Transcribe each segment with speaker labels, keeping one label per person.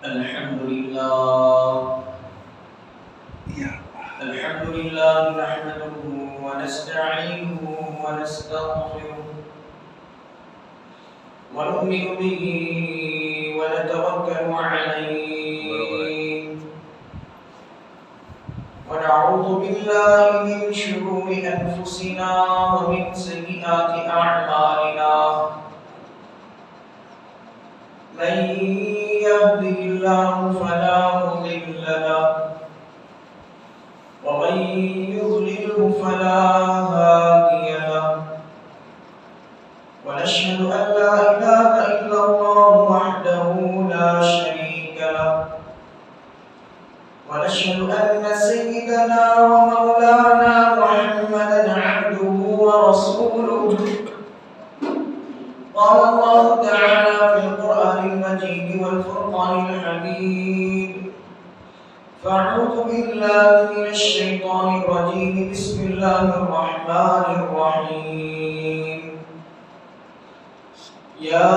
Speaker 1: الحمد لله نحمده ونستعينه ونستغفره ونؤمن به ونتوكل عليه ونعوذ بالله من شرور أنفسنا ومن سيئات أعمالنا من يهده الله فلا مضل له ومن يضلله فلا هادي له ونشهد أن لا إله إلا الله وحده لا شريك له ونشهد أن سيدنا ومولانا محمدا عبده ورسوله قال الله تعالى في القرآن المجيد والفرقان الحميد فأعوذ بالله من الشيطان الرجيم بسم الله الرحمن الرحيم يا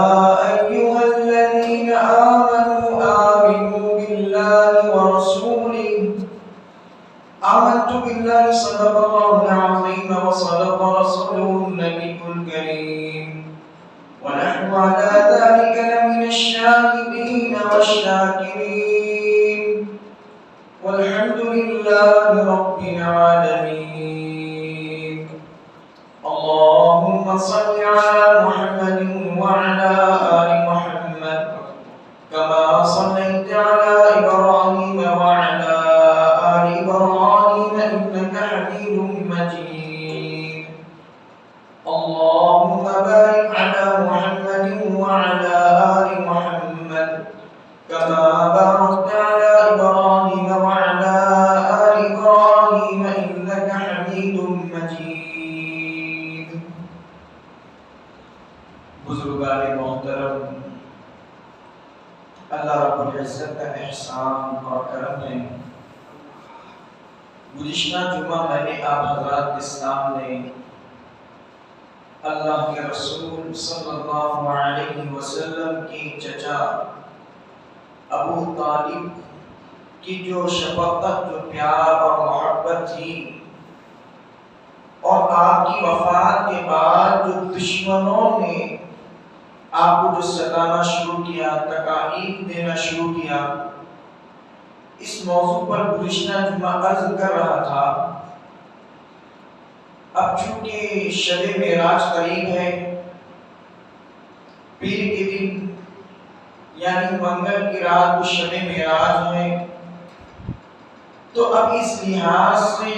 Speaker 1: أيها الذين آمنوا آمنوا بالله ورسوله آمنت بالله صدق الله العظيم وصدق رسوله النبي الكريم ونحن على ذلك لمن الشاهدين والشاكرين والحمد لله رب العالمين اللهم صل على محمد وعلى آل محمد كما صليت على إبراهيم وعلى آل إبراهيم إنك حميد مجيد اللهم بارك على محمد وعلى آل محمد كما باركت على إبراهيم وعلى آل إبراهيم إنك حميد مجيد بزرگان محترم، اللہ رب العزت کا احسان اور کرم ہے۔ گزشتہ جمعہ میں نے آپ حضرات کے سامنے اللہ کے رسول صلی اللہ علیہ وسلم کی چچا ابو طالب کی جو شفقت، جو پیار اور محبت تھی، اور آپ کی وفات کے بعد جو دشمنوں نے آپ کو جو ستانا شروع کیا، تکالیف دینا شروع کیا، اس موضوع پر گزشتہ جمعہ عرض کر رہا تھا۔ اب چونکہ شب معراج قریب ہے، پیر کے دن یعنی منگل کی رات کو شب معراج ہے، تو اب اس لحاظ سے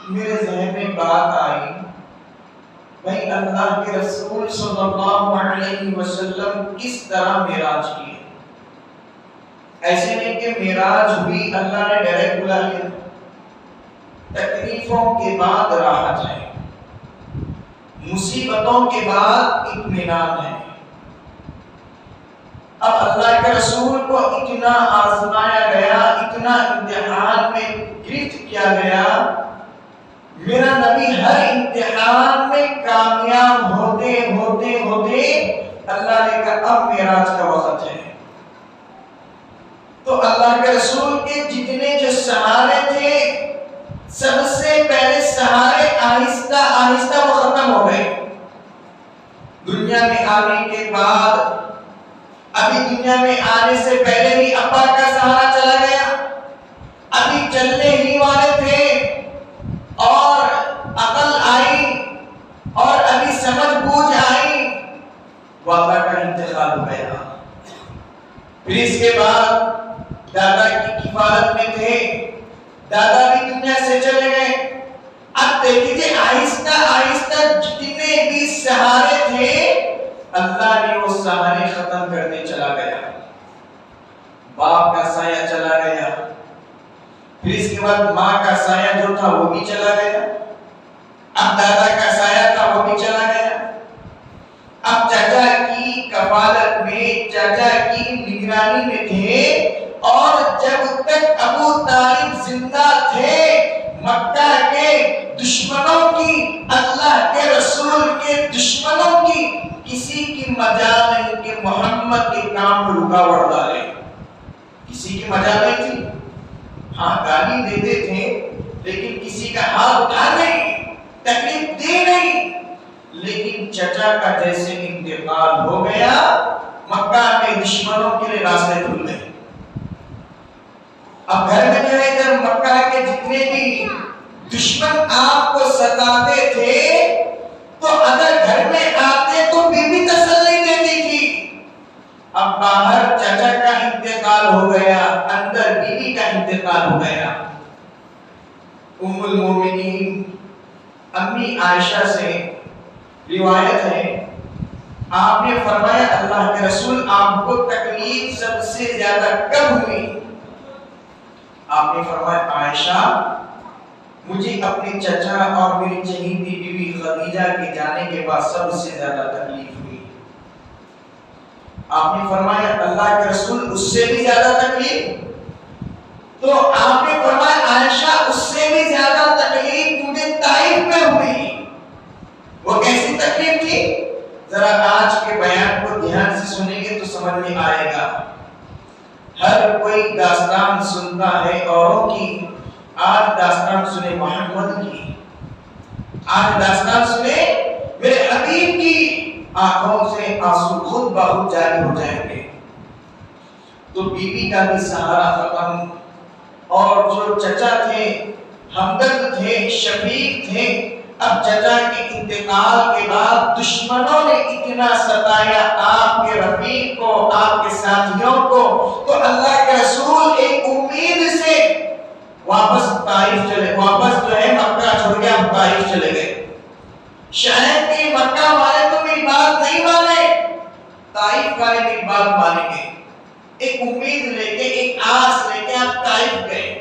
Speaker 1: میرے ذہن میں بات آئی، بھائی اللہ کے رسول صلی اللہ علیہ وسلم کس طرح معراج کیے؟ ایسے نہیں کہ معراج ہوئی اللہ نے ڈائریکٹ بلا لیا، تکلیفوں کے بعد راحت ہے، مصیبتوں کے بعد اطمینان ہے۔ اب اللہ کے رسول کو اتنا آزمایا گیا، اتنا امتحان میں گرفت کیا گیا، میرا نبی ہر امتحان میں کامیاب ہوتے ہوتے ہوتے اللہ نے کہا اب معراج کا وقت ہے۔ تو اللہ کے رسول کے جتنے جو سہارے تھے، سب سے پہلے سہارے آہستہ آہستہ وہ ختم ہو گئے۔ دنیا میں آنے کے بعد، ابھی دنیا میں آنے سے پہلے ہی ابا کا سہارا چلا گیا، ابھی چلنے ہی والے تھے اور عقل آئی اور ابھی سمجھ بوجھ آئی، والدہ کا انتقال ہو گیا۔ پھر اس کے بعد دادا کی کفالت میں تھے، دادا بھی دنیا سے چلے گئے۔ اب دیکھیے آہستہ آہستہ جتنے بھی سہارے تھے، اللہ نے وہ سہارے ختم کرتے چلا گیا۔ باپ کا سایہ چلا گیا، پھر اس کے بعد ماں کا سایہ جو تھا وہ بھی چلا گیا، اب دادا کا سایہ تھا وہ بھی چلا گیا، اب چچا کی کفالت میں، چچا کی نگرانی میں تھے، اور جب تک ابو طالب زندہ تھے مکہ کے دشمنوں کی، اللہ کے رسول کے دشمنوں کی کسی کی مجال نہیں کہ محمد کے کام میں رکاوٹ ڈالے۔ کسی کی مجال نہیں تھی، ہاں گالی دیتے تھے لیکن کسی کا ہاتھ اٹھا نہیں، تکلیف دی نہیں۔ لیکن چچا کا جیسے انتقال ہو گیا، مکہ کے دشمنوں کے لیے راستے کھل گئے۔ اب گھر میں جو ہے ادھر مکہ کے جتنے بھی دشمن آپ کو ستاتے تھے تو اگر گھر میں آتے تو بیوی تسلی دیتی تھی۔ اب باہر چچا کا انتقال ہو گیا، اندر بیوی کا انتقال ہو گیا۔ ام المومنین امی عائشہ سے روایت ہے، آپ نے فرمایا اللہ کے رسول آپ کو تکلیف سب سے زیادہ کب ہوئی؟ آپ نے فرمایا عائشہ مجھے اپنے چچا اور میری چہیتی بیوی خدیجہ کے جانے کے بعد سب سے زیادہ تکلیف ہوئی۔ آپ نے فرمایا اللہ کے رسول اس سے بھی زیادہ تکلیف؟ تو آپ نے فرمایا عائشہ اس سے بھی زیادہ تکلیف مجھے طائف میں ہوئی۔ وہ کیسی تکلیف تھی؟ ذرا آج کے بیان کو دھیان سے سنیں گے تو سمجھ میں آئے گا۔ ہر کوئی داستان سنتا ہے اوروں کی، آج داستان سنے محمد کی، آج داستان سنے میرے حبیب کی، آنکھوں سے آنسو خود بخود جاری ہو جائیں گے۔ تو بیوی کا بھی سہارا ختم، اور جو چچا تھے ہمدرد تھے شفیق تھے، اب چچا کے انتقال کے بعد دشمنوں نے اتنا ستایا آپ کے رفیق کو، آپ کے ساتھیوں کو، تو اللہ کے رسول ایک امید سے واپس طائف چلے، واپس جو ہے مکہ چھوڑ کے اب طائف چلے گئے۔ شاید کہ مکہ والے تو میری بات نہیں مانے، طائف والے میری بات مانیں گے۔ ایک امید لے کے، ایک آس لے کے آپ طائف گئے،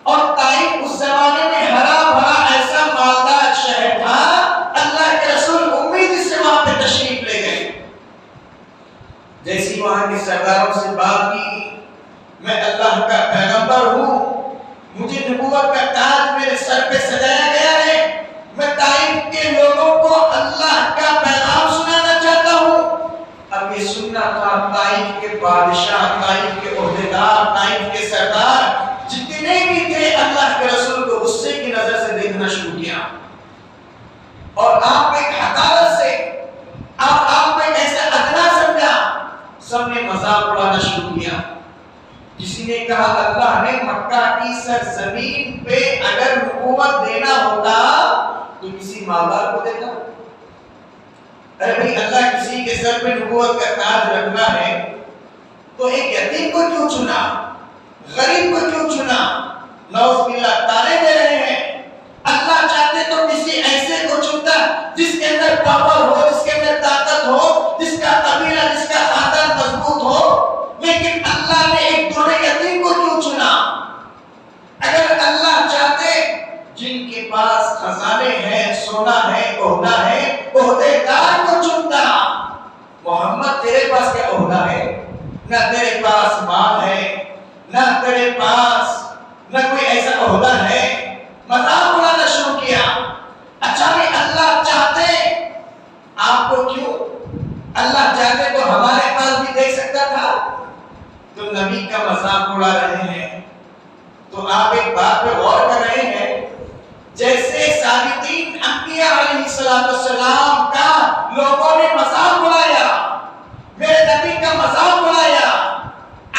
Speaker 1: اور طائف اس زمانے میں ہرا بھرا ایسا مالدار شہر تھا، اللہ کے رسول امید سے وہاں پہ تشریف لے گئے۔ جیسی وہاں کے سرداروں سے بات کی، میں اللہ کا پیغمبر ہوں، مجھے نبوت کا تاج میرے سر پہ سجایا گیا ہے، میں طائف کے لوگوں کو اللہ کا پیغام سنانا چاہتا ہوں۔ اب یہ سننا تھا طائف کے بادشاہ، طائف کے عہدیدار، طائف کے سردار جتنے بھی تھے، اللہ کے رسول کو غصے کی نظر سے دیکھنا شروع کیا، اور آپ ایک حقارت سے، آپ کو ایسا ادنا سمجھا، سب نے مذاق اڑانا شروع کیا۔ کسی نے کہا اللہ نے مکہ کی سرزمین پہ اگر نبوت دینا ہوتا تو کسی مالدار کو دیتا۔ ارے بھائی اللہ کسی کے سر پہ نبوت کا تاج رکھنا ہے تو ایک یتیم کو کیوں چنا، غریب کو کیوں چنا؟ نعوذ باللہ تانے دے رہے ہیں۔ اللہ چاہتے تو کسی ایسے کو چنتا جس کے اندر پاور ہو، جس کے اندر طاقت ہو، جس کا قبیلہ، جس کا خاندان مضبوط ہو، لیکن اللہ نے ایک دونوں یتیم کو کیوں چنا؟ اگر اللہ چاہتے جن کے پاس خزانے ہیں، سونا ہے، عہدہ ہے، عہدیدار کو چنتا۔ محمد تیرے پاس کیا عہدہ ہے؟ نہ تیرے پاس مال ہے، نہ تیرے پاس نہ کوئی ایسا عہدہ ہے۔ مذاق اڑانا شروع کیا۔ اچھا بھی اللہ چاہتے آپ کو کیوں؟ اللہ چاہتے تو ہمارے پاس بھی دے سکتا تھا۔ تو نبی کا مذاق اڑا رہے ہیں تو آپ ایک بات پہ غور کر رہے ہیں، جیسے سابقین انبیاء علیہ السلام کا لوگوں نے مذاق اڑایا، میرے نبی کا مذاق اڑایا،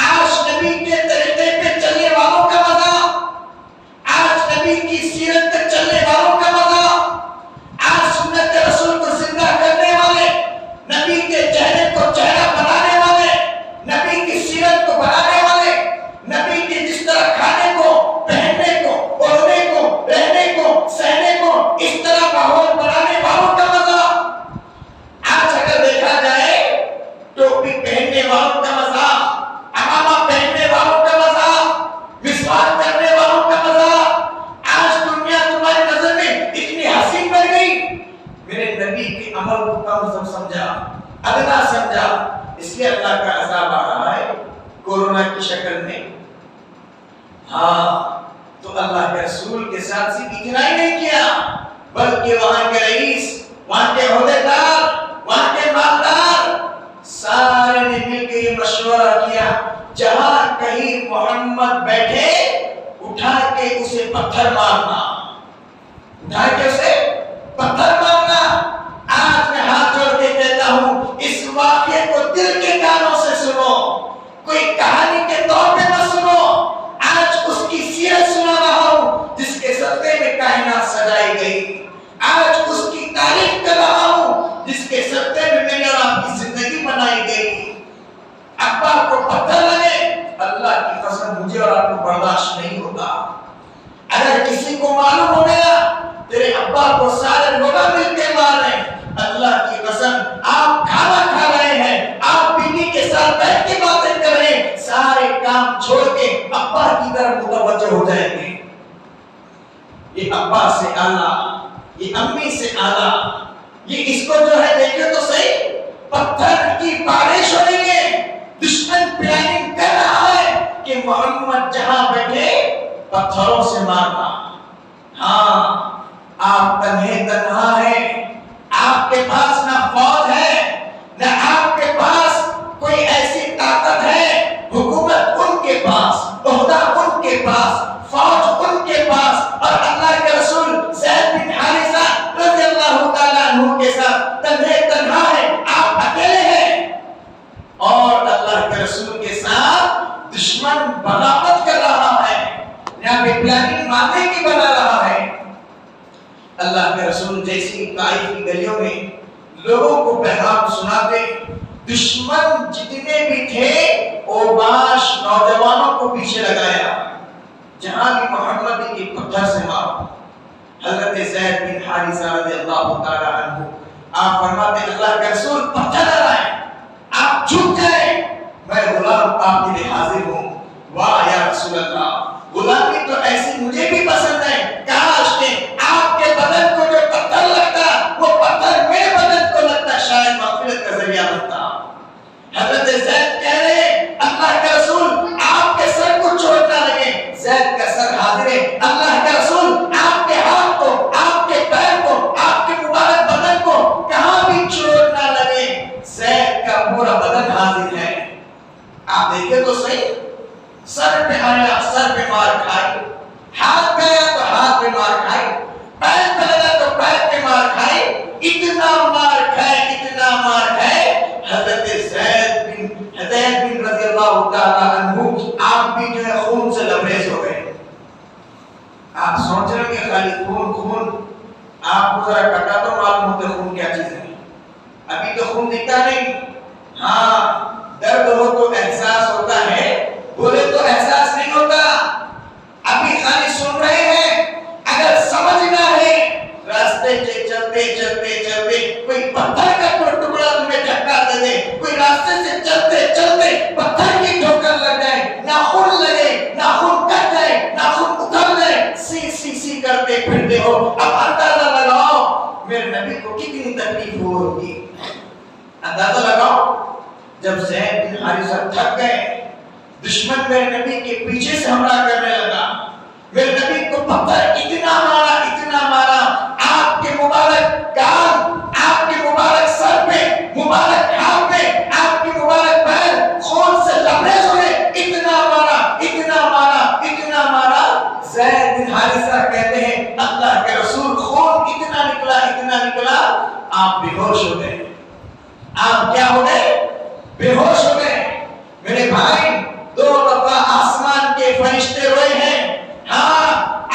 Speaker 1: آج نبی کے طریقے پہ چلنے والوں کا مذاق، آج نبی کی سیرت پہ چلنے والوں کا مذاق، آج سنت رسول کو زندہ کرنے والے، نبی کے چہرے کو چہرہ بنانے والے، نبی کی سیرت کو بنانے والے، نبی کے جس طرح کھانے کو، پہننے کو، اوڑھنے کو، رہنے کو، سہنے کو، اس طرح ماحول بنانے والوں کا مذاق۔ آج اگر دیکھا جائے ٹوپی پہننے والوں کا مذاق، عمامہ پہننے والوں کا مذاق، مسواک کرنے والوں کا مذاق، آج دنیا تمہاری نظر میں اتنی حسین بن گئی، میرے نبی کے عمل کو کم سمجھا، ادنا سمجھا، اس لیے اللہ کا عذاب آ رہا ہے کورونا کی شکل میں۔ ہاں تو اللہ کے رسول کے ساتھ صرف اتنا ہی نہیں کیا، بلکہ وہاں کے رئیس، وہاں کے عہدیدار، وہاں کے مالدار، سارے نے مل کے یہ مشورہ کیا جہاں کہیں محمد بیٹھے اٹھا کے اسے پتھر مارنا، اٹھا کے اسے پتھر مارنا۔ آج میں ہاتھ جوڑ کے کہتا ہوں اس واقعے کو دل کے کانوں سے سنو، کوئی کہانی کے طور پہ نہ سنو۔ آج اس کی سیرت سنا رہا ہوں جس کے صدقے میں کائنات سجائی گئی، آج اس کی تعریف کر رہا ہوں جس کے صدقے میں میری اور آپ کی زندگی بنائی گئی۔ ابا کو پتھر لگے، اللہ کی قسم مجھے اور آپ کو برداشت نہیں ہوتا۔ اگر کسی کو معلوم ہو گیا تیرے ابا کو سارے لوگ مل کے مار رہے ہیں، اللہ کی قسم آپ کھانا کھا رہے ہیں، آپ بیوی کے ساتھ بیٹھ کے باتیں کر رہے ہیں، سارے کام چھوڑ کے ابا کی طرف متوجہ ہو جائیں گے۔ یہ ابا سے اعلیٰ، یہ امی سے اعلیٰ، یہ اس کو جو ہے دیکھے تو صحیح پتھر کی بارش ہو رہی ہے، دشمن پلاننگ کر رہا ہے کہ محمد جہاں بیٹھے پتھروں سے مارنا۔ ہاں آپ تنہا ہیں، آپ کے پاس نہ فوج ہے، نہ آپ کے پاس کوئی ایسی طاقت ہے، حکومت ان کے پاس، عہدہ ان کے پاس، فوج ان کے پاس، اور اللہ کے رسول زید بن حارثہ رضی اللہ تعالیٰ عنہ کے ساتھ تنہا ہے، آپ اکیلے ہیں، اور اللہ کے رسول کے ساتھ دشمن بغاوت کر رہا ہے، یہاں پہ پلاننگ مارنے کی بنا رہا ہے۔ اللہ کے رسول جیسی طائف کی گلیوں میں لوگوں کو پیغام سناتے، دشمن جتنے بھی تھے اوباش نوجوانوں کو پیچھے لگایا، جہاں بھی محمد کی پتھر سے مارو۔ حضرت زید بن حارثہ رضی اللہ تعالیٰ عنہ آپ فرماتے اللہ کے رسول پتھر نہ لائیں، آپ جھک جائیں، میں غلام آپ کے لیے حاضر ہوں۔ واہ یا رسول اللہ، غلامی تو ایسی مجھے بھی پسند ہے، کاش کہ آپ کے بدن کو جو پتھر لگتا وہ پتھر میرے بدن کو لگتا، شاید مغفرت کا ذریعہ بنتا۔ حضرت زید کہہ رہے اللہ کے رسول آپ کے سر کو چوٹ نہ لگے، زید کا سر حاضر ہے، اللہ کے رسول آپ کے ہاتھ کو، آپ کے پیر کو، آپ کے مبارک بدن کو کہاں بھی چوٹ نہ لگے، زید کا پورا بدن حاضر ہے۔ آپ دیکھیں تو صحیح، سر پہ آیا سر پہ مار کھائی، ہاتھ پہ آیا تو ہاتھ پہ مار کھائی، پیر پہ لگا تو پیر پہ مار کھائی، اتنا مار کھائے، اتنا مار کھائے۔ حضرت زید بن رضی اللہ تعالیٰ عنہ آپ بھی جو ہے خون سے لبریز ہو گئے۔ آپ سوچ رہے ہیں خالی خون، آپ کو ذرا کٹا تو معلوم ہوتا خون کیا چیز ہے، ابھی تو خون دکھتا نہیں۔ ہاں درد ہو تو احساس ہوتا ہے، بولے تو احساس نہیں ہوتا، ابھی خالی سن رہے ہیں۔ اگر سمجھنا ہے راستے سے چلتے کوئی پتھر کا ٹکڑا تمہیں دھکا دے دے، کوئی راستے سے چلتے پتھر کی ٹھوکر لگ جائے، ناخن لگے، ناخن کٹ جائے، ناخن اتر جائے، سی کرتے پھرتے ہو، اب اندازہ لگاؤ میرے نبی کو کتنی تکلیف ہوگی۔ اندازہ لگاؤ جب زید بن حارثہ تھک گئے، دشمن میرے نبی کے پیچھے سے حملہ کرنے لگا، میرے نبی کو پتھر اتنا مارا، آپ کے مبارک کان، آپ کے مبارک سر پہ، مبارک ہاتھ پہ، آپ کے مبارک پیر خون سے لبریز ہوئے، اتنا مارا۔ زید بن حارثہ کہتے ہیں اللہ کے رسول خون اتنا نکلا، آپ بے ہوش ہو گئے۔ آپ کیا ہو گئے؟ بے ہوش ہو گئے۔ میرے بھائی 2 دفعہ آسمان کے فرشتے روئے ہیں۔ ہاں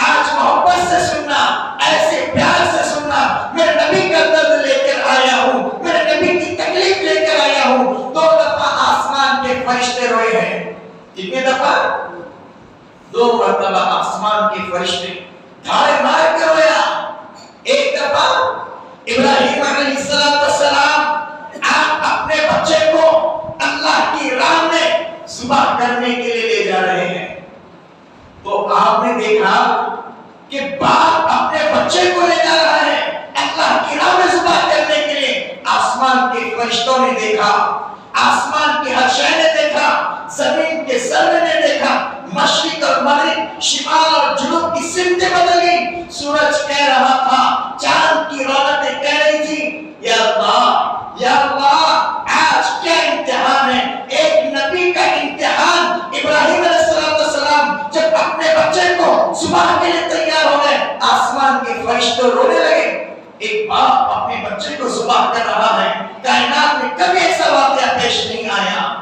Speaker 1: آج محبت سے سننا، ایسے پیار سے سننا، میرے نبی کا درد لے کر آیا ہوں، میرے نبی کی تکلیف لے کر آیا ہوں۔ 2 دفعہ آسمان کے فرشتے روئے ہیں۔ کتنے دفعہ؟ 2 مرتبہ آسمان کے فرشتے دھاڑے مار کے رویا۔ ایک دفعہ ابراہیم علیہ السلام آپ اپنے بچے کو اللہ کی راہ میں ذبح کرنے کے لیے لے جا رہے ہیں، تو آپ نے دیکھا کہ باپ اپنے بچے کو لے جا رہا ہے اللہ کی راہ میں ذبح کرنے کے لیے۔ آسمان کے فرشتوں نے دیکھا، آسمان کے ہر شے نے دیکھا، زمین کے ذرے نے دیکھا، مشرق اور مغرب، شمال اور جنوب کی سمتیں بدل گئی۔ سورج کہہ رہا تھا، چاند کی رونقیں کہہ رہی تھی یا اللہ آج کیا امتحان ہے، ایک نبی کا امتحان ذبح کر رہا ہے. کائنات میں کبھی ایسا واقعہ پیش نہیں آیا.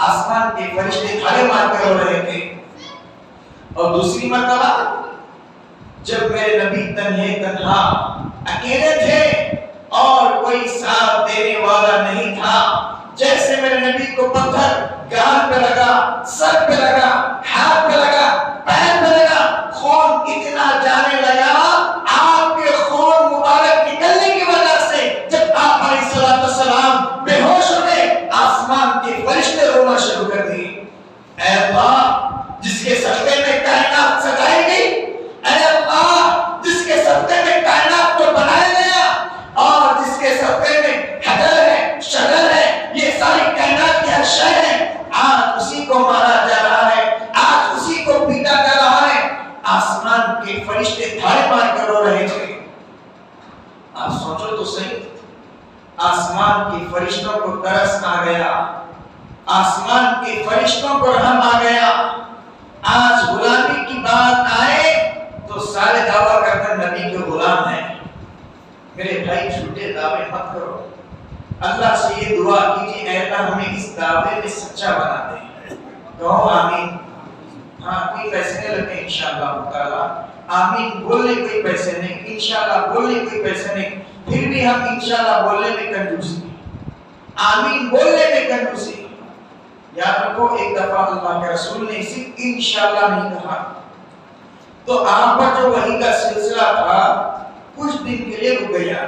Speaker 1: آسمان کے فرشتے تھالے مار کر رو رہے تھے. اور دوسری مرتبہ جب میرے نبی تنہا اکیلے تھے اور کوئی ساتھ دینے والا نہیں تھا، جیسے میرے نبی کو پتھر گال پہ لگا، سر پہ لگا، ہاتھ پہ لگا، پیر پہ لگا، خون اتنا جانے لگا، آپ کے خون مبارک نکلنے کی وجہ سے جب آپ علیہ السلام بے ہوش ہو گئے، آسمان کے فرشتے رونا شروع کر دیے. اے اللہ جس کے صدقے میں کائنات سجائی گئی، اے اللہ جس کے صدقے میں کائنات کو بنایا گیا، اور جس کے صدقے میں حجر ہے، شجر ہے، یہ ساری کائنات کی ہر شے ہے، آج اسی کو مارا جا رہا ہے، آج اسی کو پیٹا جا رہا ہے. آسمان کے فرشتے تھالے مار کر رو رہے تھے. آپ سوچو تو صحیح، آسمان کے فرشتوں کو ترس آ گیا، آسمان کے فرشتوں کو رحم آ گیا. آج غلامی کی بات آئے تو سارے دعویٰ کرتے نبی کے غلام ہیں. میرے بھائی جھوٹے دعوے مت کرو. اللہ سے یہ دعا کیجیے اے اللہ ہمیں اس دعوے میں سچا بنا دے. کہو آمین. ہاں کوئی پیسے نہیں لگتے انشاءاللہ تعالیٰ. آمین بولنے کوئی پیسے نہیں، انشاءاللہ بولنے کوئی پیسے نہیں، پھر بھی ہم انشاءاللہ بولنے میں کنجوسی، آمین بولنے میں کنجوسی. یاد رکھو ایک دفعہ اللہ کے رسول نے صرف انشاءاللہ نہیں کہا تو آپ پر جو وحی کا سلسلہ تھا کچھ دن کے لیے رک گیا.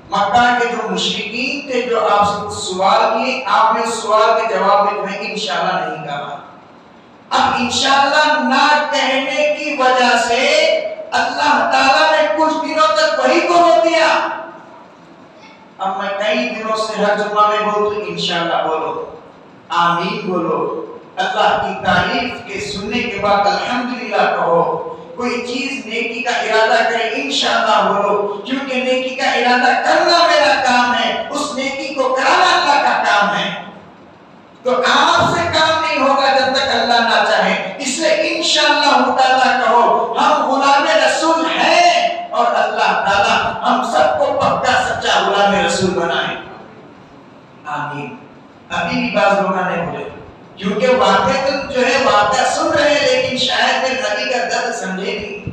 Speaker 1: مکہ کے جو مشرکین تھے جو آپ سے کچھ سوال کیے، آپ نے سوال کے جواب میں تمہیں انشاءاللہ نہیں کہا. اب انشاءاللہ نہ کہنے کی وجہ سے اللہ تعالیٰ نے کچھ دنوں تک وحی کو روک دیا. اب میں کئی دنوں سے ہر جمعہ میں بولوں انشاءاللہ بولو، آمین بولو، اللہ کی تعریف کے سننے کے بعد الحمدللہ کہو. کوئی چیز نیکی کا ارادہ کرے انشاءاللہ بولو، کیونکہ نیکی کا ارادہ کرنا میرا کام ہے، اس نیکی کو کرانا اللہ کا کام ہے. تو آپ سے کام نہیں ہوگا جب تک اللہ نہ چاہے. اس لیے انشاءاللہ تعالیٰ کہو. ہم غلام رسول ہیں اور اللہ تعالیٰ ہم سب کو پکا سچا غلام رسول بنائے. آمین. ابھی بھی بعض لوگ نہیں بولے کیونکہ واقعہ تو جو ہے واقعہ سن رہے ہیں لیکن شاید میں نبی کا درد سمجھے نہیں.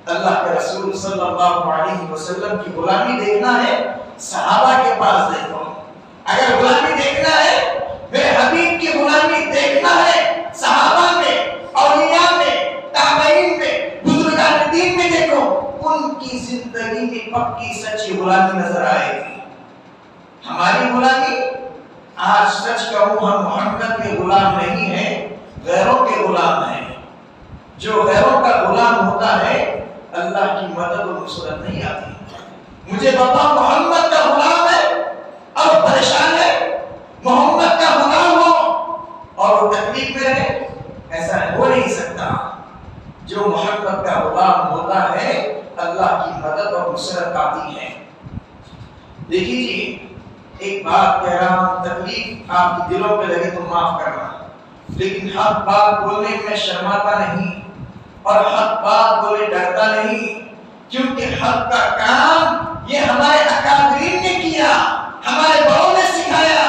Speaker 1: اللہ کے رسول صلی اللہ علیہ وسلم کی غلامی دیکھنا ہے صحابہ کے پاس دیکھو. اگر غلامی دیکھنا ہے میرے حبیب کی غلامی دیکھنا ہے صحابہ میں، اولیاء میں، تابعین میں، بزرگان دین میں دیکھو. ان کی زندگی میں پکی سچی غلامی نظر آئے گی. ہماری غلامی آج سچ کہوں ہم محمد کے غلام نہیں ہیں، غیروں کے غلام ہیں. جو غیروں کا غلام ہوتا ہے اللہ کی مدد و نصرت نہیں آتی. مجھے بتا محمد کا غلام ہے اور پریشان ہے، محمد کا غلام ہو اور وہ تکلیف میں رہے، ایسا ہو نہیں سکتا. جو محمد کا غلام ہوتا ہے اللہ کی مدد اور نصرت آتی ہے. دیکھیے ایک بات کہہ رہا ہوں، تکلیف آپ کے دلوں پہ لگے تو معاف کرنا، لیکن حق بات بولنے میں شرماتا نہیں اور حق بات بولے ڈرتا نہیں، کیونکہ حق کا کام یہ ہمارے اکابرین نے کیا، ہمارے بڑوں نے سکھایا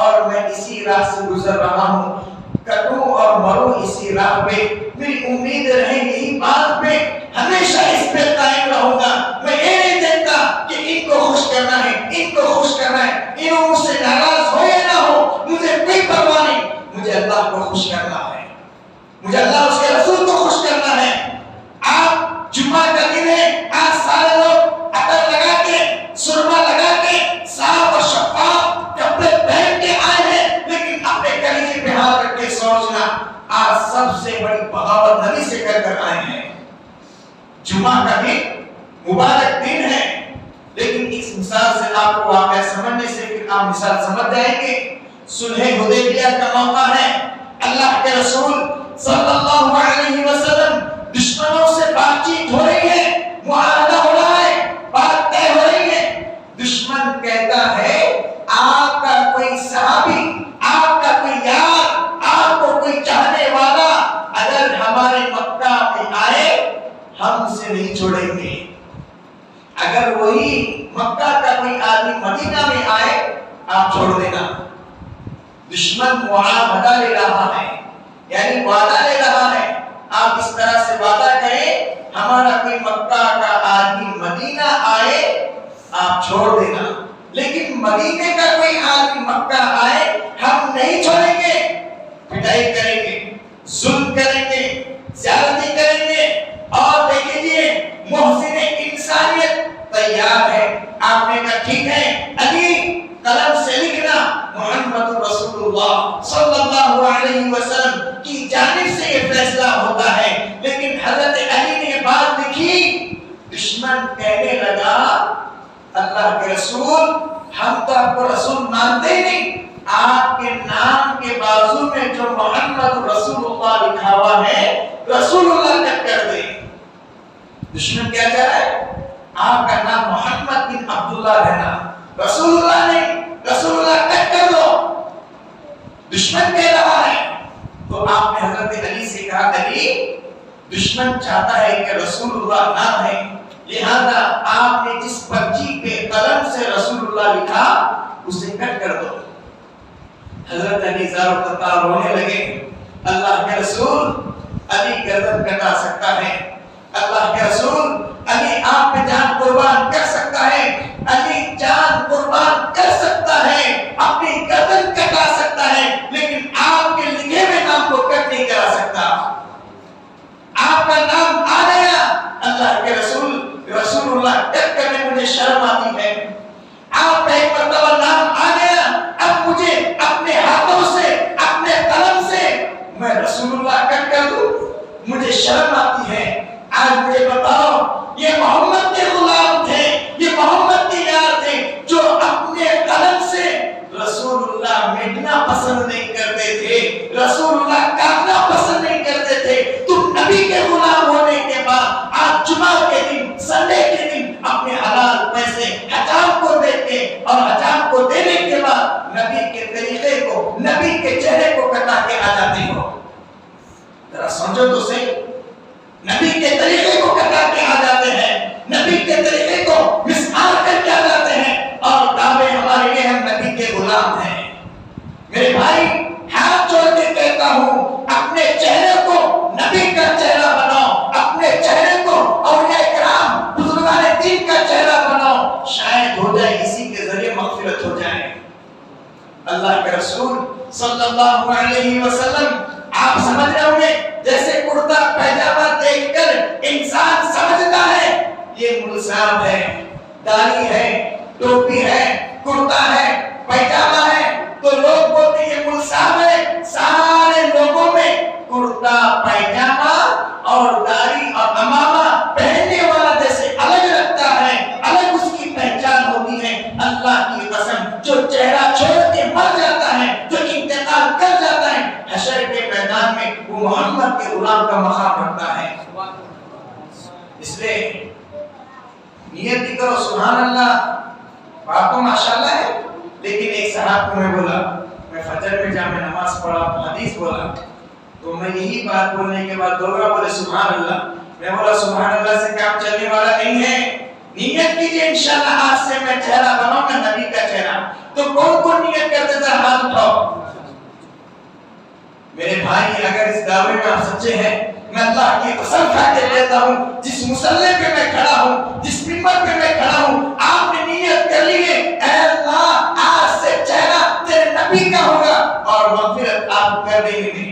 Speaker 1: اور میں اسی راہ سے گزر رہا ہوں. کٹوں اور مروں اسی راہ پہ، میری امید رہے یہی بات پہ، ہمیشہ اس پہ قائم رہوں گا. میں یہ نہیں دیکھتا کہ ان کو خوش کرنا ہے، ان کو خوش کرنا ہے، انہوں مجھ سے ناراض ہو یا نہ ہو، مجھے کوئی پرواہ نہیں. مجھے اللہ کو خوش کرنا ہے، مجھے اللہ اس کے رسول کو خوش کرنا ہے. آپ جمعہ کا دن ہے، آج سارے لوگ عطر لگا کے، سرما لگا کے، صاف اور شفاف کپڑے پہن کے آئے ہیں، لیکن اپنے کلیجے پہ ہاتھ رکھ کے سوچنا آج سب سے بڑی بغاوت نبی سے کر آئے ہیں. جمعہ کا دن مبارک دن ہے، لیکن اس مثال سے آپ کو واقعہ سمجھنے سے پھر آپ مثال سمجھ جائیں گے. صلح حدیبیہ کا موقع ہے، اللہ کے رسول صلی اللہ علیہ وسلم دشمنوں سے بات چیت ہو رہی ہے، معاہدہ ہو رہا ہے، بات طے ہو رہی ہے. دشمن کہتا ہے آپ کا کوئی صحابی، آپ کا کوئی یار، آپ کو کوئی چاہنے والا اگر ہمارے مکہ میں آئے ہم اسے نہیں چھوڑیں گے. اگر وہی مکہ دشمن معاہدہ لے رہا ہے، یعنی وعدہ لے رہا ہے، آپ اس طرح سے وعدہ کریں ہمارا کوئی مکہ کا آدمی مدینہ آئے آپ چھوڑ دینا، لیکن مدینے کا کوئی آدمی مکہ آئے ہم نہیں چھوڑیں گے، پٹائی کریں گے، ظلم کریں گے، زیادتی کریں گے۔ اور دیکھیے محسن انسانیت تیار ہے۔ آپ نے کہا ٹھیک ہے علی قلم سے لکھنا محمد رسول اللہ صلی اللہ علیہ وسلم کی جانب سے یہ فیصلہ ہوتا ہے، لیکن حضرت علی نے بات لکھی، دشمن کہنے لگا اللہ کے رسول ہم تو آپ کو رسول مانتے ہی نہیں، آپ کے نام کے بازو میں جو محمد رسول اللہ لکھا ہوا ہے رسول اللہ کٹ کر دے۔ دشمن کیا کہہ رہا ہے؟ آپ کا نام محمد بن عبداللہ رہنا، رسول اللہ نہیں، رسول اللہ کٹ کر دو، دشمن کہہ رہا ہے۔ تو آپ نے حضرت علی سے کہا علی دشمن چاہتا ہے کہ رسول اللہ نام ہے، لہذا آپ نے جس پرچی پہ قلم سے رسول اللہ لکھا اسے کٹ کر دو۔ حضرت علی زار و تطار رونے لگے، اللہ کے رسول علی گردن کٹا سکتا ہے، اللہ کے رسول علی آپ پہ جان قربان کر سکتا ہے، علی جان قربان کر سکتا ہے، اپنی گردن کٹا سکتا ہے، لیکن آپ کے لکھے ہوئے نام کو کٹ نہیں کرا سکتا۔ آپ کا نام آ گیا، اللہ کے رسول رسول اللہ کٹ کرنے مجھے شرم آتی ہے، آپ کا ایک مرتبہ نام آ گیا، اب مجھے اپنے ہاتھوں سے اپنے قلم سے میں رسول اللہ کٹ کر دوں، مجھے شرم آتی ہے۔ آج مجھے بتاؤ یہ محمد کے غلام تھے، یہ محمد کے یار تھے جو اپنے قلم سے رسول اللہ مٹنا پسند نہیں کرتے تھے، رسول اللہ کاٹنا پسند نہیں کرتے تھے۔ تم نبی کے غلام ہونے کے بعد آج جمعہ کے دن سنڈے کے دن اپنے حلال پیسے حجام کو دے کے اور حجام کو دینے کے بعد نبی کے طریقے کو، نبی کے چہرے کو کٹا کے آ جاتے ہو۔ ذرا سمجھو تو صحیح، نبی کے طریقے کو کٹا کے آ جاتے ہیں، نبی کے طریقے کو مسمار کر کے آ جاتے ہیں اور دعوے ہمارے لیے ہم نبی کے غلام ہیں۔ میرے بھائی ہاتھ جوڑ کے کہتا ہوں اپنے چہرے کو نبی کا چہرہ بناؤ، اپنے چہرے کو اولیاء کرام بزرگان دین کا چہرہ بناؤ، شاید ہو جائے اسی کے ذریعے مغفرت ہو جائے۔ اللہ کے رسول صلی اللہ علیہ وسلم آپ سمجھ رہے ہوں گے جیسے کرتا پیجامہ دیکھ کر انسان سمجھتا ہے یہ ملزام ہے، داڑھی ہے، ٹوپی ہے، کرتا ہے، پیجامہ ہے، تو لوگ بولتے یہ ملزام ہے۔ سارے لوگوں میں کرتا پیجامہ اور داڑھی اور امامہ پہننے والا جیسے الگ لگتا ہے، الگ اس کی پہچان ہوتی ہے۔ اللہ کی قسم جو چہرہ چھوڑ کے مر جاتا ہے، جو انتقال کر جاتا ہے، حشر کے میدان میں وہ محمد کے غلام کا مقام رکھتا ہے۔ اس لیے نیت بھی کرو، سبحان اللہ، بات تو ماشاءاللہ ہے، لیکن ایک صاحب کو میں بولا، میں فجر میں جا میں نماز پڑھا، حدیث بولا، تو میں یہی بات بولنے کے بعد دوگا بولے سبحان اللہ، میں بولا سبحان اللہ سے کام چلنے والا نہیں ہے، نیت کیجئے انشاءاللہ آج سے میں چہرہ بناؤں گا نبی کا چہرہ۔ تو کون کون نیت کرتے تھے ہاتھ اٹھاؤ۔ میرے بھائی اگر اس دعوے میں آپ سچے ہیں، میں اللہ کی قسم کھا کے کہتا ہوں جس مصلی پہ میں کھڑا ہوں، جس منبر پہ میں کھڑا ہوں، آپ نے نیت کر لی ہے اے اللہ آج سے چہرہ تیرے نبی کا ہوگا اور مغفرت آپ کر دیں گے،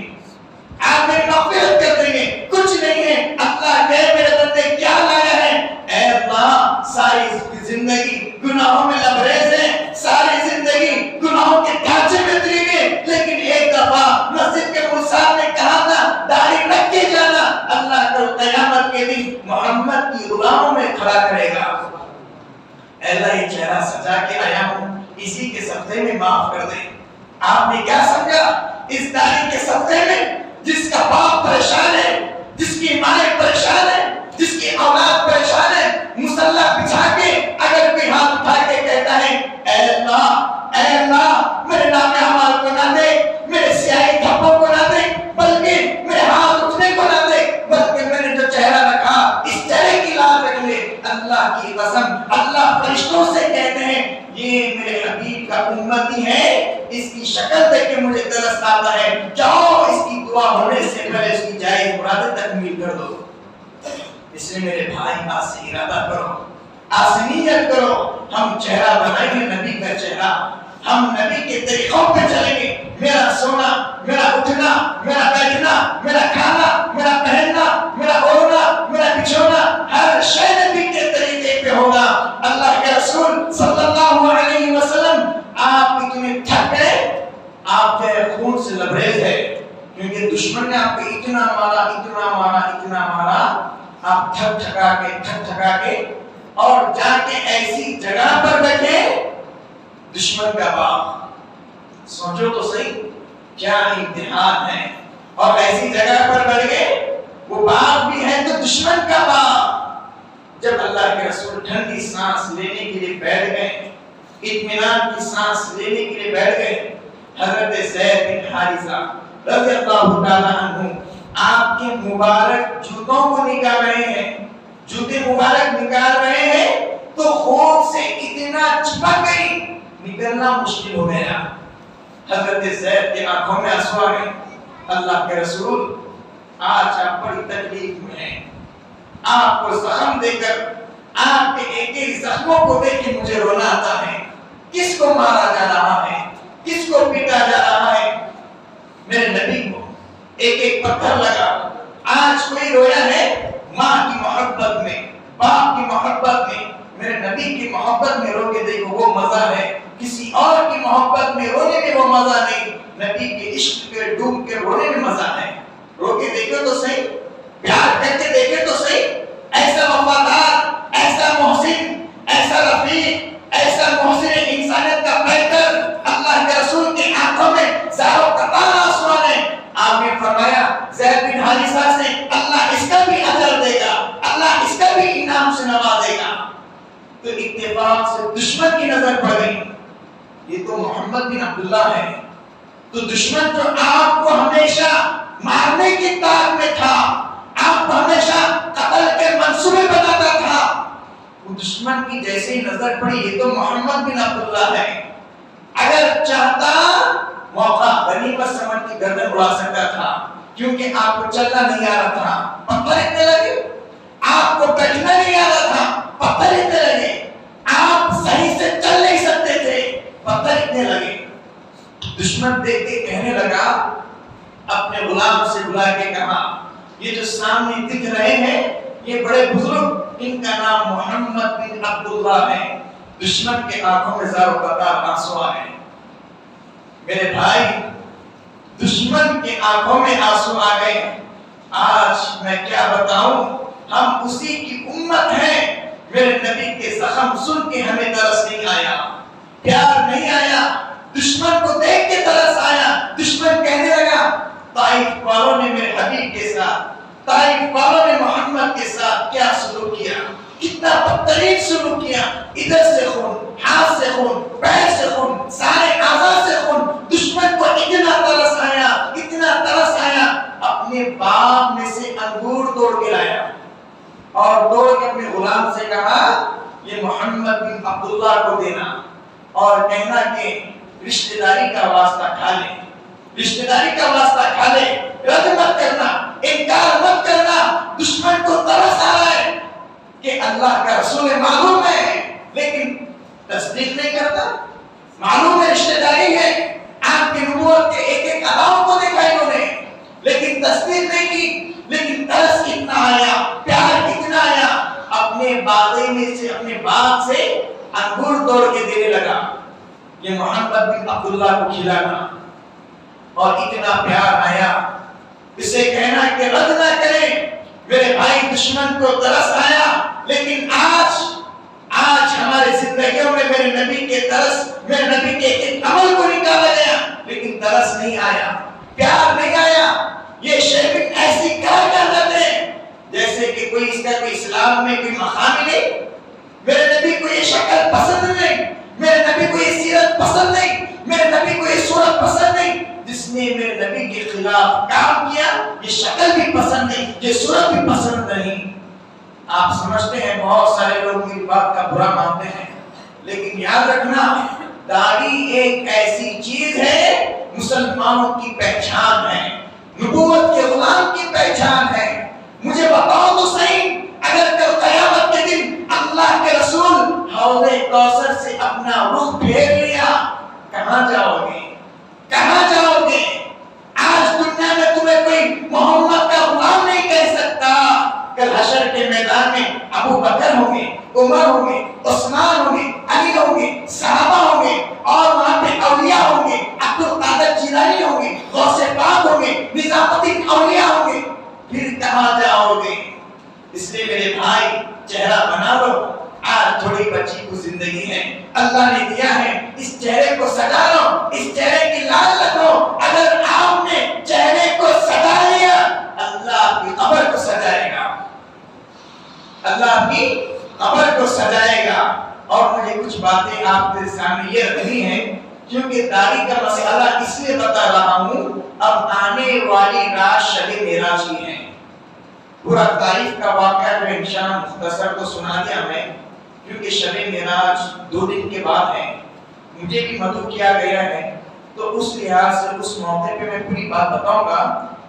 Speaker 1: آپ میری مغفرت کر دیں گے، کچھ نہیں ہے۔ اللہ کہے میرے بندے کیا لایا ہے؟ اے اللہ ساری زندگی گناہوں میں لبریز ہے، ساری زندگی گناہوں کے ڈھانچے میں اتری گئے، لیکن ایک دفعہ مسجد کے مصاب نے کہا تھا داڑھی رکھ کے جانا، اللہ کو قیامت کے دن محمد کی غلاموں میں کھڑا کرے گا۔ اے اللہ یہ چہرہ سجا کے آیا ہوں، اسی کے صدقے میں معاف کر دیں۔ آپ نے کیا سمجھا اس داڑھی کے صدقے میں؟ جس کا باپ پریشان ہے، جس کی ماں پریشان ہے، جس کی اولاد پریشان ہے، مصلا بچھا کے اگر کوئی ہاتھ اٹھا کے کہتا ہے اے اللہ میرے نام اعمال کو نہ دے، میرے سیاہی دھبوں کو نہ دے، بلکہ میرے ہاتھ اٹھنے کو نہ دے، بلکہ میں نے جو چہرہ رکھا اس چہرے کی لاج رکھ لے۔ اللہ کی قسم اللہ فرشتوں سے کہتے ہیں یہ میرے حبیب کا امتی ہے، اس کی شکل دیکھ کے مجھے ترس آتا ہے، جاؤ اس کی دعا ہونے سے پہلے اس کی جائز مرادیں تکمیل کر دو۔ اس لیے میرے بھائی آج سے ارادہ کرو، آج سے نیت کرو، ہم چہرہ بنائیں گے نبی کا چہرہ، ہم نبی کے طریقوں پہ چلیں گے۔ میرا سونا، میرا اٹھنا، میرا بیٹھنا، میرا کھانا، میرا پہننا، میرا اوڑھنا، میرا بچھونا، ہر شے نبی کے طریقے پہ ہوگا۔ اللہ کے رسول صلی اللہ علیہ وسلم آپ اتنے تھک گئے، آپ جو خون سے لبریز ہے، کیونکہ دشمن نے آپ کو اتنا مارا، اتنا مارا، اتنا مارا، آپ تھک تھکا کے اور جا کے ایسی جگہ پر بیٹھے دشمن کا باغ۔ سوچو تو صحیح کیا امتحان ہے، اور ایسی جگہ پر بیٹھ گئے، وہ باغ بھی ہے تو دشمن کا باغ۔ جب اللہ کے رسول ٹھنڈی سانس لینے کے لیے بیٹھ گئے، اطمینان کی سانس لینے کے لیے بیٹھ گئے، حضرت زید بن حارثہ رضی اللہ تعالی عنہ آپ کے مبارک جوتوں کو نکال رہے ہیں، جوتے مبارک نکال رہے ہیں تو خون سے اتنا چپک گئی، نکلنا مشکل ہو گیا۔ حضرت زید کے آنکھوں میں آنسو آ گئے۔ اللہ کے رسول آج آپ بڑی تکلیف میں ہیں، آپ کو زخم دے کر، آپ کے ایک ایک زخموں کو دیکھ کے مجھے رونا آتا ہے۔ کس کو مارا جا رہا ہے، کس کو پیٹا جا رہا ہے؟ میرے نبی کو ایک ایک پتھر لگا۔ آج کوئی رویا ہے ماں کی محبت میں، باپ کی محبت میں، میرے نبی کی محبت میں رو کے دیکھو وہ مزہ ہے، کسی اور کی محبت میں رونے میں وہ مزہ نہیں، نبی کے عشق کے ڈوب کے رونے میں مزہ ہے۔ رو کے دیکھو تو صحیح، پیار کر کے دیکھے تو صحیح، ایسا وفادار، ایسا محسن، ایسا رفیق، ایسا محسن انسانیت کا بہتر اللہ کے رسول کی آنکھوں میں زاروں کا تارا آنسو آنے۔ آپ نے فرمایا زید بن حارثہ سے اللہ اس کا بھی اجر دے گا، اللہ اس کا بھی انعام سے نوازے گا۔ تو اتفاق سے دشمن کی نظر پڑ گئی، یہ تو محمد بن عبداللہ ہے۔ تو دشمن جو آپ کو ہمیشہ مارنے کی طاق میں تھا، آپ کو ہمیشہ قتل کے منصوبے بناتا تھا، وہ دشمن کی جیسے ہی نظر پڑی یہ تو محمد بن عبداللہ ہے، اگر چاہتا موقع غنیمت سمجھ کے گردن اڑا سکتا تھا، کیونکہ آپ کو چلنا نہیں آ رہا تھا، پتھر اتنے لگے، آپ کو بیٹھنا نہیں آ رہا تھا، پتھر اتنے لگے، آپ صحیح سے چل نہیں سکتے تھے، پتھر اتنے لگے۔ دشمن دیکھ کے کہنے لگا، اپنے غلام سے بلا کے کہا، یہ جو سامنے دکھ رہے ہیں یہ بڑے بزرگ، ان کا نام محمد بن عبداللہ ہے۔ دشمن کے آنکھوں میں زاروں قطار آنسو آئے۔ میرے بھائی دشمن کے آنکھوں میں آنسو آ گئے۔ آج میں کیا بتاؤں، ہم اسی کی امت ہیں۔ میرے نبی کے زخم سن کے ہمیں ترس نہیں آیا، پیار نہیں آیا، دشمن کو دیکھ کے ترس آیا۔ دشمن کہنے لگا طائف والوں نے میرے حبیب کے ساتھ، طائف والوں نے محمد کے ساتھ کیا سلوک کیا، کتنا بدترین سلوک کیا، ادھر سے خون، ہاتھ سے خون، پیر سے خون، سارے اعضاء سے خون۔ دشمن کو اتنا ترس آیا، اتنا ترس آیا، اپنے باغ میں سے انگور توڑ کے لایا اور توڑ کے اپنے غلام سے کہا یہ محمد بن عبداللہ کو دینا اور کہنا کہ رشتہ داری کا واسطہ کھا لے، رشتہ داری کا واسطہ کھا لے، رد مت کرنا، انکار مت کرنا۔ دشمن کو ترس آ رہا ہے کہ اللہ کا رسول معلوم ہے لیکن تصدیق نہیں کرتا، معلوم ہے رشتہ داری ہے، آپ کی نبوت کے ایک ایک اداؤں کو دیکھا انہوں نے لیکن تصدیق نہیں کی، لیکن ترس اتنا آیا، پیار اتنا آیا، اپنے باغے میں سے، اپنے باغ سے انگور توڑ کے دینے لگا یہ محمد بن عبداللہ کو کھلانا، اور اتنا پیار آیا اسے کہنا کہ رد نہ کریں۔ میرے بھائی دشمن کو ترس آیا لیکن آج ہمارے زندگیوں میں میرے نبی کے ترس، میرے نبی کے ایک عمل کو نکالا گیا لیکن ترس نہیں آیا، پیار نہیں آیا۔ یہ شیخ ایسی کیا کرتے ہیں جیسے کہ کوئی اس کا کوئی اسلام میں کوئی مقام نہیں، میرے نبی کو یہ شکل پسند نہیں، میرے نبی کو یہ سیرت پسند نہیں، میرے نبی کو یہ صورت پسند نہیں۔ جس نے میرے نبی کے خلاف کام کیا یہ شکل بھی پسند نہیں، یہ صورت بھی پسند نہیں۔ آپ سمجھتے ہیں بہت سارے لوگ میری بات کا برا مانتے ہیں، لیکن یاد رکھنا داڑھی ایک ایسی چیز ہے مسلمانوں کی پہچان ہے، نبوت کے غلام کی پہچان ہے۔ مجھے بتاؤ تو صحیح، اگر کل قیامت کے دن اللہ کے رسول حوض کوثر سے اپنا رخ پھیر لیا، کہاں جاؤ گے؟ کہاں جاؤ گے؟ آج دنیا میں تمہیں کوئی محمد کا غلام نہیں کہہ سکتا، کل حشر کے میدان میں ابو بکر ہوں گے، عمر ہوں گے، عثمان ہوں گے، علی ہوں گے، صحابہ ہوں گے، اور وہاں پہ اولیاء ہوں گے، عبد القادر جیلانی ہوں گے، غوث پاک ہوں گے، نظام الدین اولیاء ہوں گے، پھر کہاں جاؤ گے؟ اس لیے میرے بھائی چہرہ بنا لو، آج تھوڑی بچی کو زندگی ہے، اللہ نے دیا ہے، اس چہرے کو سجا لو، اس چہرے کی لاج رکھو۔ اگر آپ نے چہرے کو سجا لیا، اللہ آپ کی قبر کو سجائے گا، اللہ آپ کی قبر کو سجائے گا۔ اور مجھے کچھ باتیں آپ کے سامنے یہ رکھنی ہے، کیونکہ داڑھی کا مسئلہ اس لیے بتا رہا ہوں، اب آنے والی رات شب معراج کی ہے۔ پورا تاریخ کا واقعہ جو انشاءاللہ مختصر کو سنا دیا میں، کیونکہ شب معراج 2 دن کے بعد ہے، مجھے بھی مدعو کیا گیا ہے، تو اس لحاظ سے اس موقع پہ میں پوری بات بتاؤں گا،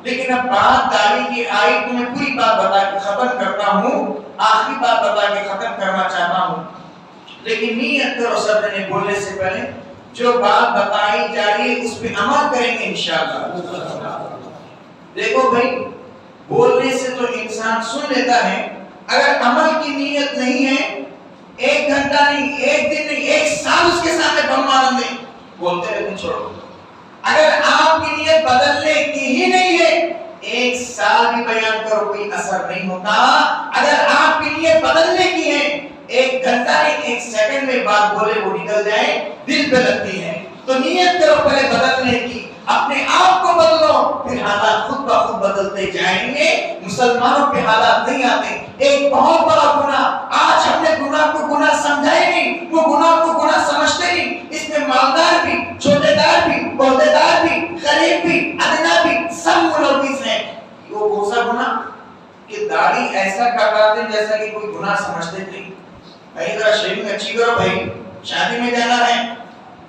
Speaker 1: لیکن اب بات داڑھی کی آئی تو میں پوری بات بتا کے ختم کرتا ہوں، آخری بات بتا کے ختم کرنا چاہتا ہوں، لیکن نیت کرو سب نے بولنے سے پہلے جو بات بتائی جا رہی ہے اس پہ عمل کریں گے انشاءاللہ۔ دیکھو بھائی، بولنے سے تو انسان سن لیتا ہے، اگر عمل کی نیت نہیں ہے، 1 گھنٹہ نہیں، 1 دن نہیں، 1 سال اس کے سامنے بم مارن دیں، بولتے رہتے چھوڑو۔ اگر آپ کی نیت بدلنے کی ہی نہیں ہے، 1 سال بھی بیان کرو کوئی اثر نہیں ہوتا۔ اگر آپ کی نیت بدلنے کی ہے، 1 گھنٹہ نہیں، 1 سیکنڈ میں بات بولے وہ نکل جائے، دل پہ لگتی ہے، تو نیت کرو پہلے بدلنے کی، اپنے آپ کو بدلو، پھر حالات خود بخود بدلتے جائیں گے۔ مسلمانوں پہ حالات نہیں آتے۔ ایک بہت بڑا گناہ، آج ہم نے گناہ کو گناہ سمجھا ہی نہیں، وہ گناہ کو گناہ سمجھتے نہیں، اس میں مالدار بھی، چھوٹے دار بھی، عہدیدار بھی، غریب بھی، ادنا بھی، سب ملوث ہیں۔ وہ کون سا گناہ کہ داڑھی ایسا کٹاتے جیسا کہ کوئی گناہ سمجھتے نہیں۔ بھائی ذرا شیونگ اچھی کرو بھائی، شادی میں جانا ہے،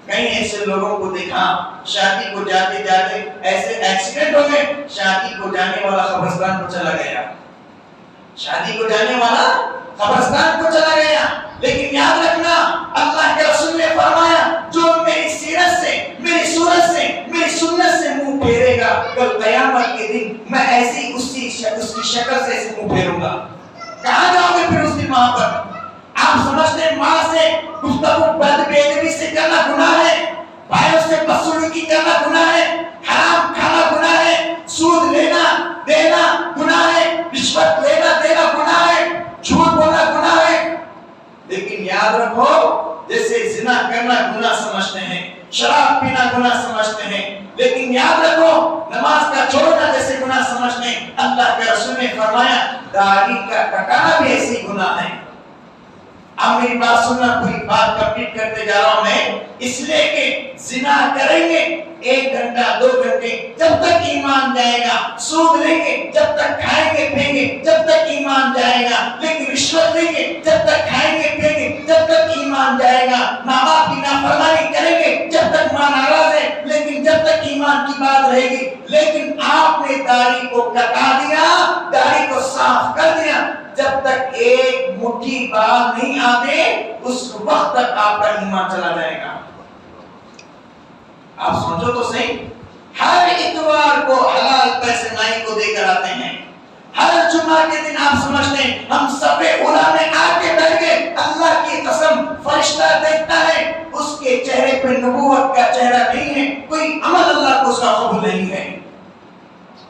Speaker 1: کئی ایسے لوگوں کو دیکھا شادی کو جاتے جاتے ایسے ایکسیڈنٹ ہو گئے، شادی کو جانے والا قبرستان کو چلا گیا، شادی کو جانے والا قبرستان کو چلا گیا۔ لیکن یاد رکھنا، اللہ کے رسول نے فرمایا جو میری سیرت سے، میری صورت سے، میری سنت سے منہ پھیرے گا، کل قیامت کے دن میں ایسی اس کی شکل سے ایسے منہ پھیروں گا۔ کہاں جاؤ گے پھر اس دن؟ وہاں پر آپ سمجھتے ہیں ماں سے گفتگو بے ادبی سے کرنا گناہ ہے، بھائیوں سے بدسلوکی کرنا گناہ ہے، حرام کھانا گناہ ہے، سود لینا دینا گناہ ہے، رشوت لینا دینا گناہ ہے، جھوٹ بولنا گناہ ہے۔ لیکن یاد رکھو، جیسے زنا کرنا گناہ سمجھتے ہیں، شراب پینا گناہ سمجھتے ہیں، لیکن یاد رکھو نماز کا چھوڑنا جیسے گناہ سمجھتے ہیں، اللہ کے رسول نے فرمایا داڑھی کا کٹانا بھی ایسی گناہ ہے۔ اب میری بات سننا، پوری بات کمپلیٹ کرتے جا رہا ہوں میں، اس لیے کہ زنا کریں گے 1 گھنٹہ 2 گھنٹے جب تک ایمان جائے گا، سود لیں گے جب تک کھائیں گے پھیں گے جب تک ایمان جائے گا، لیکن رشوت لیں گے جب تک کھائیں گے پھیں گے جب تک ایمان جائے گا، ماں باپ کی نافرمانی کریں گے جب تک ماں ناراض ہے لیکن جب تک ایمان کی بات رہے گی۔ لیکن آپ نے داڑھی کو کٹا دیا، داڑھی کو صاف کر دیا، جب تک ایک مٹھی بال نہیں آتے اس وقت تک آپ کا ایمان چلا جائے گا۔ آپ سمجھو تو صحیح، ہر اتوار کو حلال پیسے نائی کو دے کر آتے ہیں، ہر جمعہ کے دن آپ سمجھتے ہیں ہم صف اولا میں آ کے بیٹھ گئے، اللہ کی قسم فرشتہ دیکھتا ہے اس کے چہرے پہ نبوت کا چہرہ نہیں ہے، کوئی عمل اللہ کو اس کا قبول نہیں ہے۔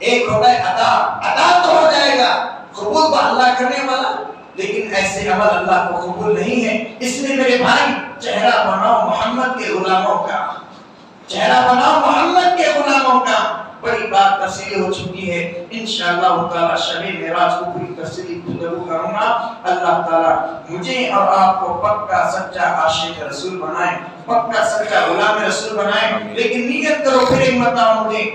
Speaker 1: ایک ہوتا ہے عطا تو ہو جائے گا، قبول تو اللہ کرنے والا، لیکن ایسے عمل اللہ کو قبول نہیں ہے۔ اس لیے میرے بھائی چہرہ بناؤ محمد کے غلاموں کا، چہرہ بناؤ محمد کے غلاموں کا۔ بڑی بات تفصیلی ہو چکی ہے، انشاءاللہ تعالی شب معراج کو پوری تفصیلی گفتگو کروں گا۔ اللہ تعالی مجھے اور آپ کو پکا سچا عاشق رسول بنائے، پکا سچا غلام رسول بنائے۔ لیکن نیت کرو، پھر ایک بتاؤ مجھے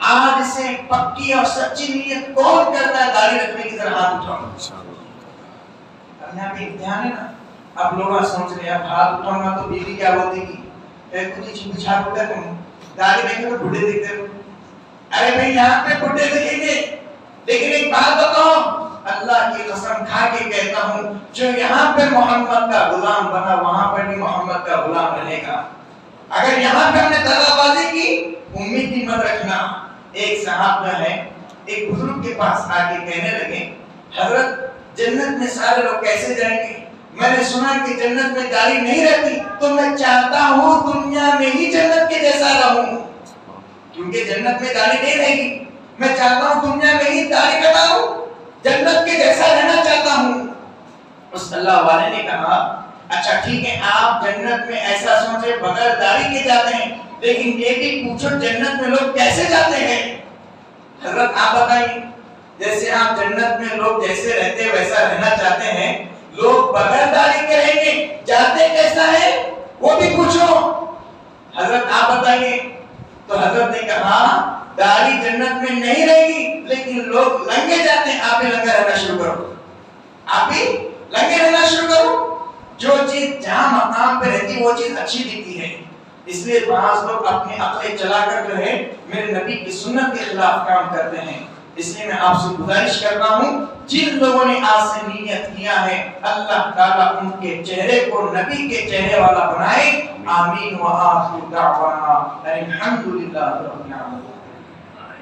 Speaker 1: آج سے پکی اور سچی نیت کون کرتا ہے داڑھی رکھنے کی؟ ذرا ہاتھ اٹھاؤ۔ اب یہاں پہ امتحان ہے نا، اب لوگ سوچ رہے ہیں اب ہاتھ اٹھاؤں گا تو بیوی کیا بولے گی، کچھ چیز چھاپ ہوتا ہے داڑھی دیکھے تو بوڑھے دکھتے ہو. ارے بھائی یہاں پہ بوڑھے دکھیں گے لیکن ایک بات بتاؤ اللہ کی قسم کھا کے کہتا ہوں جو یہاں پہ محمد کا غلام بنا وہاں پر بھی محمد کا غلام رہے گا. اگر یہاں پہ ہم نے دغا بازی کی امید ہی مت رکھنا. ایک صاحب جو ہے ایک بزرگ کے پاس آ کے کہنے لگے حضرت جنت میں سارے لوگ کیسے جائیں گے؟ میں نے سنا کہ جنت میں داڑھی نہیں رہتی تو میں چاہتا ہوں دنیا میں ہی جنت کے جیسا رہوں کیونکہ جنت میں داڑھی نہیں رہے گی. میں چاہتا ہوں دنیا میں ہی داڑھی کٹاؤں جنت کے جیسا رہنا چاہتا ہوں. اس اللہ والے نے کہا اچھا ٹھیک ہے آپ جنت میں ایسا سوچے بغیر داڑھی کے جاتے ہیں لیکن یہ بھی پوچھو جنت میں لوگ کیسے جاتے ہیں؟ حضرت آپ بتائیے جیسے آپ جنت میں لوگ جیسے رہتے ویسا رہنا چاہتے ہیں لوگ بغیر داڑھی کے رہیں گے جاتے کیسا ہے وہ بھی پوچھو. حضرت آپ بتائیے. تو حضرت نے کہا داڑھی جنت میں نہیں رہے گی لیکن لوگ لنگے جاتے ہیں. آپ بھی لنگا رہنا شروع کرو آپ بھی لنگے رہنا شروع کرو. جو چیز جہاں مقام پہ رہتی وہ چیز اچھی دکھتی ہے اس لیے بعض لوگ اپنی عقلیں چلا کر جو ہے میرے نبی کی سنت کے خلاف کام کرتے ہیں. اس لیے میں آپ سے گزارش کرتا ہوں جن لوگوں نے آج سے نیت کیا ہے اللہ تعالیٰ ان کے چہرے کو نبی کے چہرے والا بنائے. آمین. وآخر دعوانا الحمدللہ رب العالمین.